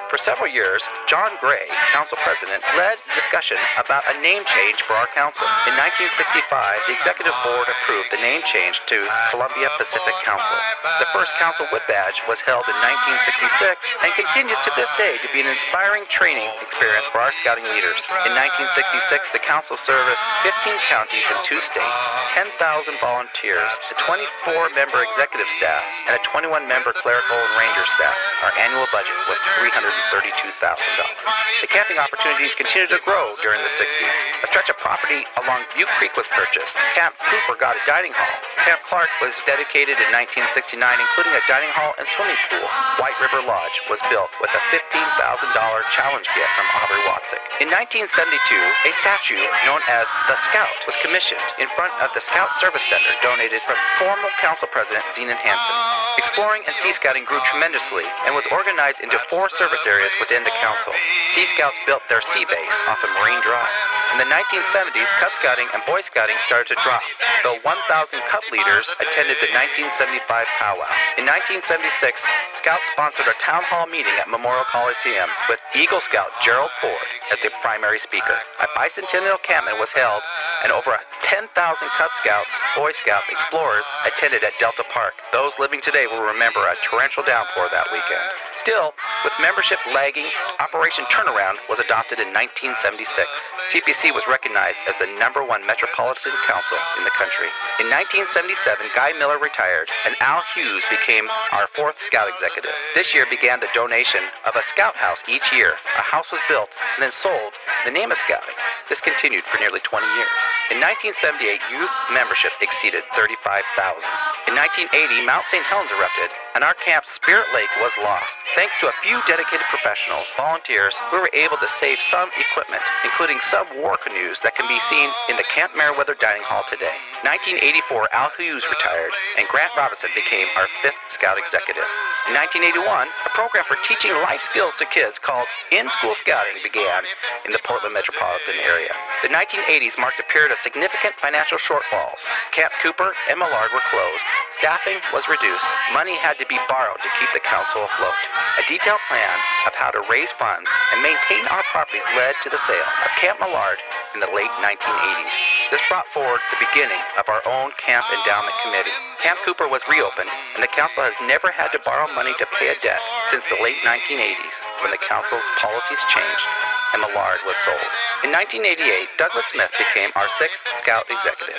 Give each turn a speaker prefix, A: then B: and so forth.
A: For several years, John Gray, council president, led discussion about a name change for our council. In 1965, the executive board approved the name change to Cascade Pacific Council. The first council wood badge was held in 1966 and continues to this day to be an inspiring training experience for our scouting leaders. In 1966, the council serviced 15 counties in 2 states, 10,000 volunteers, a 24-member executive staff, and a 21-member clerical and ranger staff. Our annual budget was $332,000. The camping opportunities continued to grow during the 60s. A stretch of property along Butte Creek was purchased. Camp Cooper got a dining hall. Camp Clark was dedicated in 1969, including a dining hall and swimming pool. White River Lodge was built with a $15,000 challenge gift from Aubrey Watzik. In 1972, a statue known as the Scout was commissioned in front of the Scout Service Center, donated from former council president Zenon Hansen. Exploring and Sea Scouting grew tremendously and was organized into 4 service areas within the council. Sea Scouts built their sea base off of Marine Drive. In the 1970s, Cub Scouting and Boy Scouting started to drop, though 1,000 Cub leaders attended the 1975 powwow. In 1976, Scouts sponsored a town hall meeting at Memorial Coliseum with Eagle Scout Gerald Ford as the primary speaker. A bicentennial encampment was held, and over 10,000 Cub Scouts, Boy Scouts, explorers attended at Delta Park. Those living today will remember a torrential downpour that weekend. Still, with membership lagging, Operation Turnaround was adopted in 1976. CPC was recognized as the #1 metropolitan council in the country. In 1977, Guy Miller retired, and Al Hughes became our 4th Scout executive. This year began the donation of a Scout house each year. A house was built and then sold in the name of Scouting. This continued for nearly 20 years. In 1978, youth membership exceeded 35,000. In 1980, Mount St. Helens erupted, and our camp Spirit Lake was lost. Thanks to a few dedicated professionals, volunteers, we were able to save some equipment, including some war canoes that can be seen in the Camp Meriwether Dining Hall today. 1984, Al Hughes retired, and Grant Robinson became our 5th Scout executive. In 1981, a program for teaching life skills to kids called In-School Scouting began in the Portland metropolitan area. The 1980s marked a period of significant financial shortfalls. Camp Cooper and Millard were closed. Staffing was reduced. Money had to be borrowed to keep the council afloat. A detailed plan of how to raise funds and maintain our properties led to the sale of Camp Millard in the late 1980s. This brought forward the beginning of our own Camp Endowment Committee. Camp Cooper was reopened, and the council has never had to borrow money to pay a debt since the late 1980s, when the council's policies changed and Millard was sold. In 1988, Douglas Smith became our 6th Scout executive.